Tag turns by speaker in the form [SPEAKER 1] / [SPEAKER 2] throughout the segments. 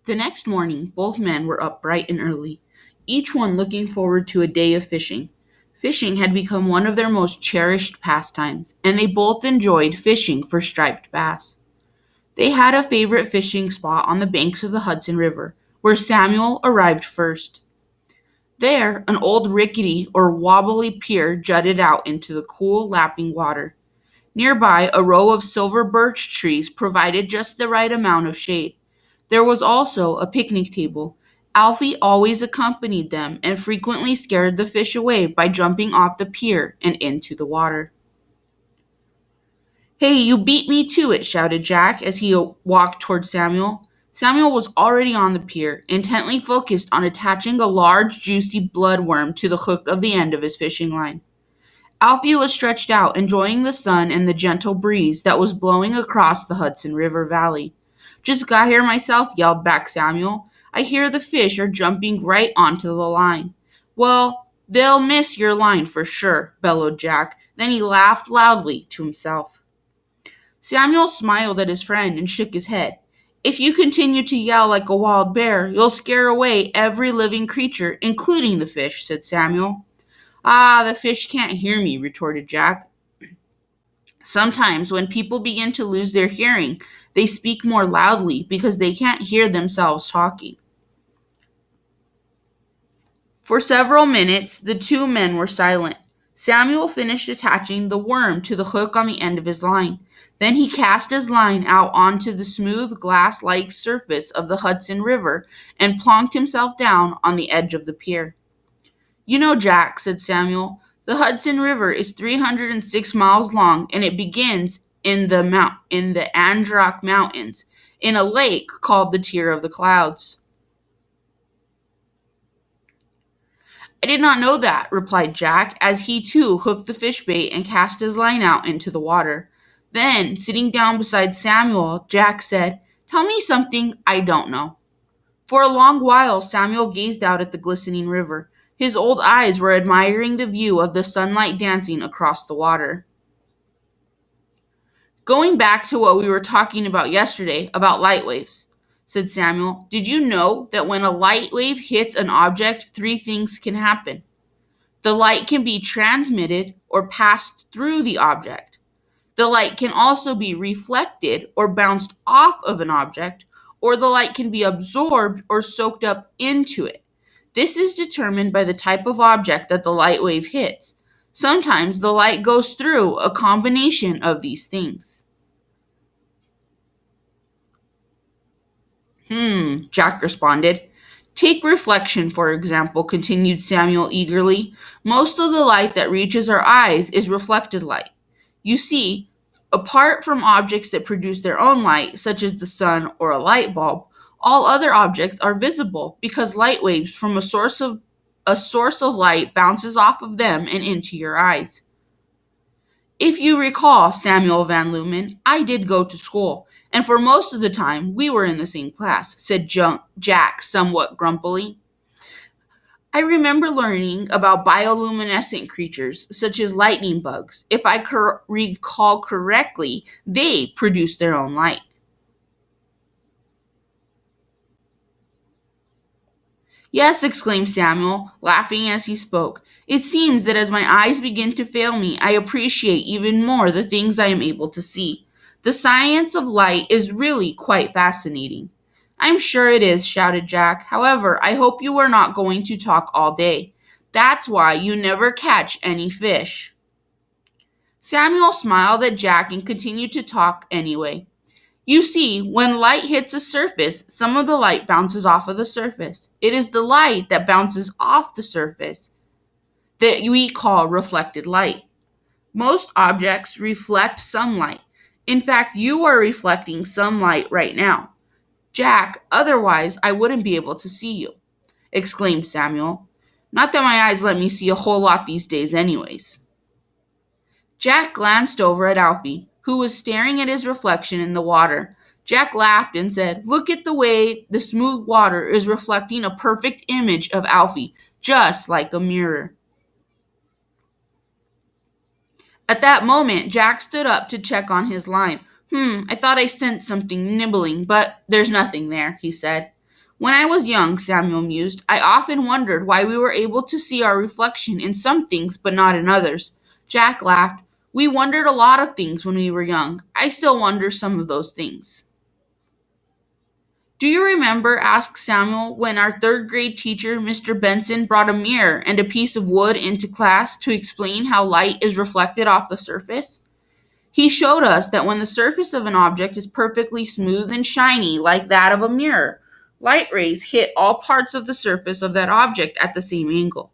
[SPEAKER 1] The next morning, both men were up bright and early, each one looking forward to a day of fishing. Fishing had become one of their most cherished pastimes, and they both enjoyed fishing for striped bass. They had a favorite fishing spot on the banks of the Hudson River, where Samuel arrived first. There, an old rickety or wobbly pier jutted out into the cool, lapping water. Nearby, a row of silver birch trees provided just the right amount of shade. There was also a picnic table. Alfie always accompanied them and frequently scared the fish away by jumping off the pier and into the water. Hey, you beat me to it, shouted Jack as he walked toward Samuel. Samuel was already on the pier, intently focused on attaching a large, juicy bloodworm to the hook of the end of his fishing line. Alfie was stretched out, enjoying the sun and the gentle breeze that was blowing across the Hudson River Valley. Just got here myself, yelled back Samuel. I hear the fish are jumping right onto the line. Well, they'll miss your line for sure, bellowed Jack. Then he laughed loudly to himself. Samuel smiled at his friend and shook his head. If you continue to yell like a wild bear, you'll scare away every living creature, including the fish, said Samuel. Ah, the fish can't hear me, retorted Jack. Sometimes when people begin to lose their hearing, they speak more loudly because they can't hear themselves talking. For several minutes, the two men were silent. Samuel finished attaching the worm to the hook on the end of his line. Then he cast his line out onto the smooth glass-like surface of the Hudson River and plonked himself down on the edge of the pier. You know, Jack, said Samuel, the Hudson River is 306 miles long and it begins in the Androck Mountains, in a lake called the Tear of the Clouds. I did not know that, replied Jack, as he too hooked the fish bait and cast his line out into the water. Then, sitting down beside Samuel, Jack said, Tell me something I don't know. For a long while, Samuel gazed out at the glistening river. His old eyes were admiring the view of the sunlight dancing across the water. Going back to what we were talking about yesterday, about light waves, said Samuel, did you know that when a light wave hits an object, three things can happen? The light can be transmitted or passed through the object. The light can also be reflected or bounced off of an object, or the light can be absorbed or soaked up into it. This is determined by the type of object that the light wave hits. Sometimes the light goes through a combination of these things. Jack responded. Take reflection, for example, continued Samuel eagerly. Most of the light that reaches our eyes is reflected light. You see, apart from objects that produce their own light, such as the sun or a light bulb, all other objects are visible because light waves from a source of light bounces off of them and into your eyes. If you recall, Samuel Van Lumen, I did go to school, and for most of the time we were in the same class, said Jack somewhat grumpily. I remember learning about bioluminescent creatures such as lightning bugs. If I recall correctly, they produce their own light. Yes, exclaimed Samuel, laughing as he spoke. It seems that as my eyes begin to fail me, I appreciate even more the things I am able to see. The science of light is really quite fascinating. I'm sure it is, shouted Jack. However, I hope you are not going to talk all day. That's why you never catch any fish. Samuel smiled at Jack and continued to talk anyway. You see, when light hits a surface, some of the light bounces off of the surface. It is the light that bounces off the surface that we call reflected light. Most objects reflect some light. In fact, you are reflecting some light right now. Jack, otherwise I wouldn't be able to see you, exclaimed Samuel. Not that my eyes let me see a whole lot these days anyways. Jack glanced over at Alfie, who was staring at his reflection in the water. Jack laughed and said, Look at the way the smooth water is reflecting a perfect image of Alfie, just like a mirror. At that moment, Jack stood up to check on his line. I thought I sensed something nibbling, but there's nothing there, he said. When I was young, Samuel mused, I often wondered why we were able to see our reflection in some things but not in others. Jack laughed. We wondered a lot of things when we were young. I still wonder some of those things. Do you remember, asked Samuel, when our third grade teacher, Mr. Benson, brought a mirror and a piece of wood into class to explain how light is reflected off the surface? He showed us that when the surface of an object is perfectly smooth and shiny, like that of a mirror, light rays hit all parts of the surface of that object at the same angle.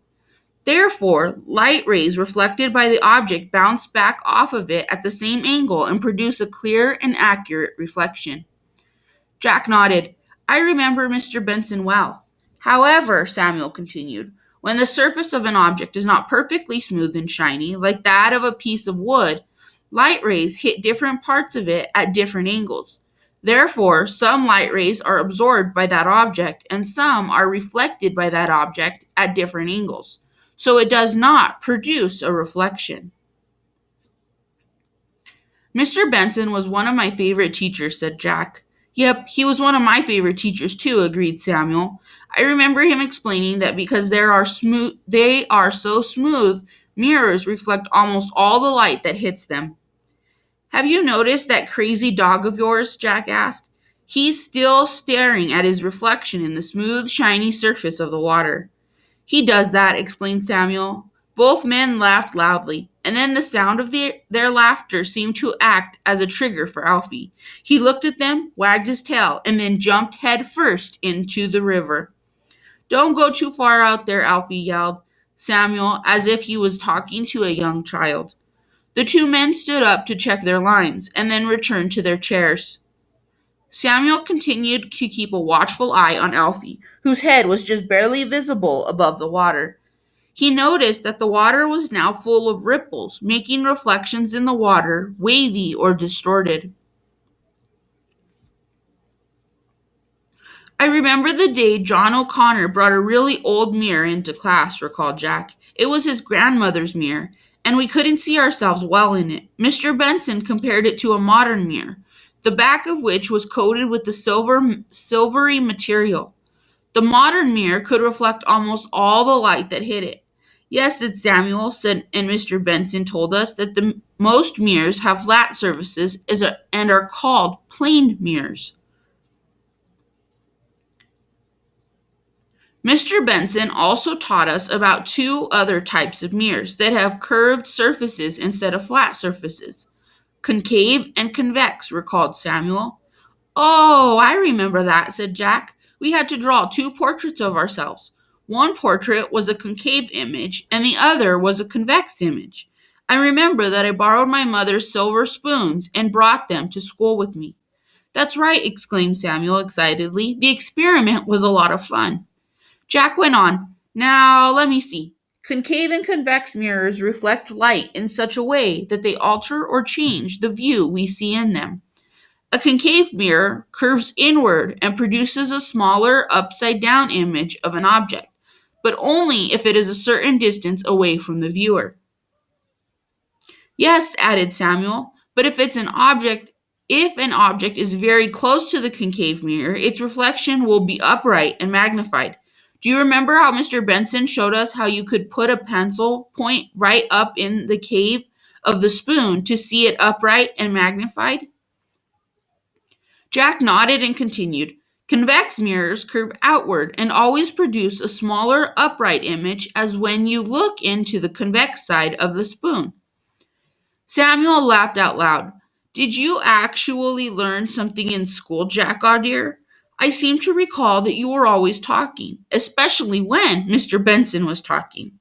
[SPEAKER 1] Therefore, light rays reflected by the object bounce back off of it at the same angle and produce a clear and accurate reflection. Jack nodded. I remember Mr. Benson well. However, Samuel continued, when the surface of an object is not perfectly smooth and shiny, like that of a piece of wood, light rays hit different parts of it at different angles. Therefore, some light rays are absorbed by that object and some are reflected by that object at different angles. So it does not produce a reflection. Mr. Benson was one of my favorite teachers, said Jack. Yep, he was one of my favorite teachers too, agreed Samuel. I remember him explaining that because they are so smooth, mirrors reflect almost all the light that hits them. Have you noticed that crazy dog of yours? Jack asked. He's still staring at his reflection in the smooth, shiny surface of the water. He does that, explained Samuel. Both men laughed loudly, and then the sound of their laughter seemed to act as a trigger for Alfie. He looked at them, wagged his tail, and then jumped head first into the river. Don't go too far out there, Alfie yelled Samuel, as if he was talking to a young child. The two men stood up to check their lines, and then returned to their chairs. Samuel continued to keep a watchful eye on Alfie, whose head was just barely visible above the water. He noticed that the water was now full of ripples, making reflections in the water wavy or distorted. I remember the day John O'Connor brought a really old mirror into class, recalled Jack. It was his grandmother's mirror, and we couldn't see ourselves well in it. Mr. Benson compared it to a modern mirror, the back of which was coated with the silvery material. The modern mirror could reflect almost all the light that hit it. Yes, said Samuel, and Mr. Benson told us that the most mirrors have flat surfaces and are called planed mirrors. Mr. Benson also taught us about two other types of mirrors that have curved surfaces instead of flat surfaces. Concave and convex, recalled Samuel. Oh, I remember that, said Jack. We had to draw two portraits of ourselves. One portrait was a concave image, and the other was a convex image. I remember that I borrowed my mother's silver spoons and brought them to school with me. That's right, exclaimed Samuel excitedly. The experiment was a lot of fun. Jack went on. Now, let me see. Concave and convex mirrors reflect light in such a way that they alter or change the view we see in them. A concave mirror curves inward and produces a smaller upside-down image of an object, but only if it is a certain distance away from the viewer. Yes, added Samuel, but if an object is very close to the concave mirror, its reflection will be upright and magnified. Do you remember how Mr. Benson showed us how you could put a pencil point right up in the cave of the spoon to see it upright and magnified? Jack nodded and continued. Convex mirrors curve outward and always produce a smaller upright image as when you look into the convex side of the spoon. Samuel laughed out loud. Did you actually learn something in school, Jack, dear? I seem to recall that you were always talking, especially when Mr. Benson was talking.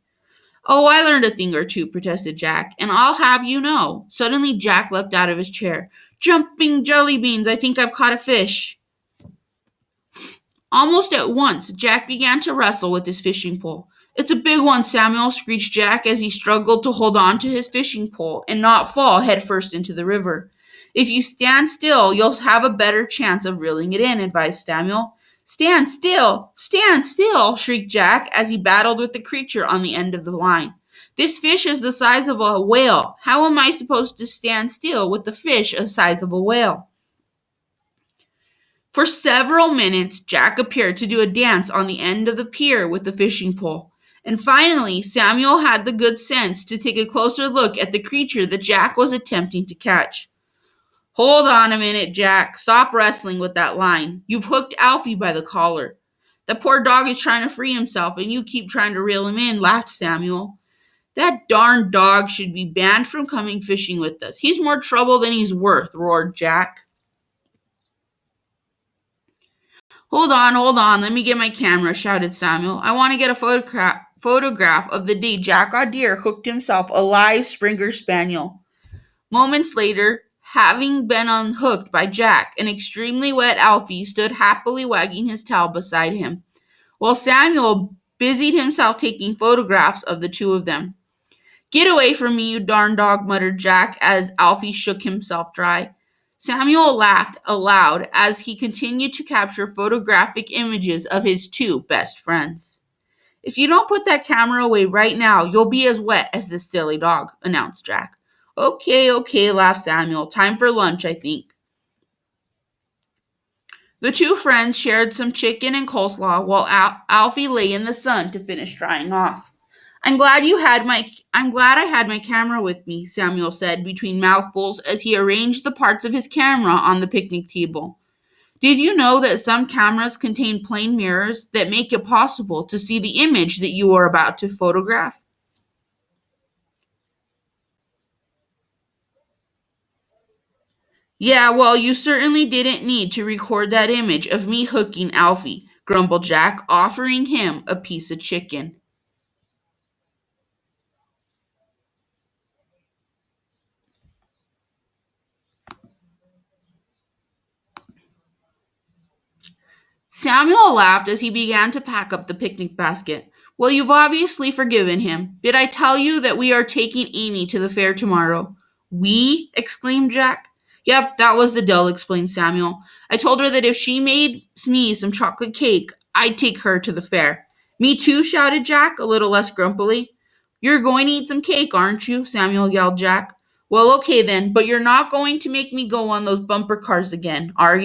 [SPEAKER 1] Oh, I learned a thing or two, protested Jack, and I'll have you know. Suddenly Jack leapt out of his chair. Jumping jelly beans, I think I've caught a fish. Almost at once, Jack began to wrestle with his fishing pole. It's a big one, Samuel, screeched Jack as he struggled to hold on to his fishing pole and not fall headfirst into the river. If you stand still, you'll have a better chance of reeling it in, advised Samuel. Stand still! Stand still! Shrieked Jack as he battled with the creature on the end of the line. This fish is the size of a whale. How am I supposed to stand still with the fish the size of a whale? For several minutes, Jack appeared to do a dance on the end of the pier with the fishing pole. And finally, Samuel had the good sense to take a closer look at the creature that Jack was attempting to catch. Hold on a minute, Jack. Stop wrestling with that line. You've hooked Alfie by the collar. The poor dog is trying to free himself, and you keep trying to reel him in, laughed Samuel. That darn dog should be banned from coming fishing with us. He's more trouble than he's worth, roared Jack. Hold on, let me get my camera, shouted Samuel. I want to get a photograph of the day Jack Adair hooked himself a live Springer Spaniel. Moments later, having been unhooked by Jack, an extremely wet Alfie stood happily wagging his tail beside him, while Samuel busied himself taking photographs of the two of them. Get away from me, you darn dog, muttered Jack as Alfie shook himself dry. Samuel laughed aloud as he continued to capture photographic images of his two best friends. If you don't put that camera away right now, you'll be as wet as this silly dog, announced Jack. Okay, laughed Samuel. Time for lunch, I think. The two friends shared some chicken and coleslaw while Alfie lay in the sun to finish drying off. I'm glad I had my camera with me, Samuel said between mouthfuls as he arranged the parts of his camera on the picnic table. Did you know that some cameras contain plane mirrors that make it possible to see the image that you are about to photograph? Yeah, well, you certainly didn't need to record that image of me hooking Alfie, grumbled Jack, offering him a piece of chicken. Samuel laughed as he began to pack up the picnic basket. Well, you've obviously forgiven him. Did I tell you that we are taking Amy to the fair tomorrow? We? Exclaimed Jack. Yep, that was the deal, explained Samuel. I told her that if she made me some chocolate cake, I'd take her to the fair. Me too, shouted Jack, a little less grumpily. You're going to eat some cake, aren't you? Samuel yelled Jack. Well, okay then, but you're not going to make me go on those bumper cars again, are you?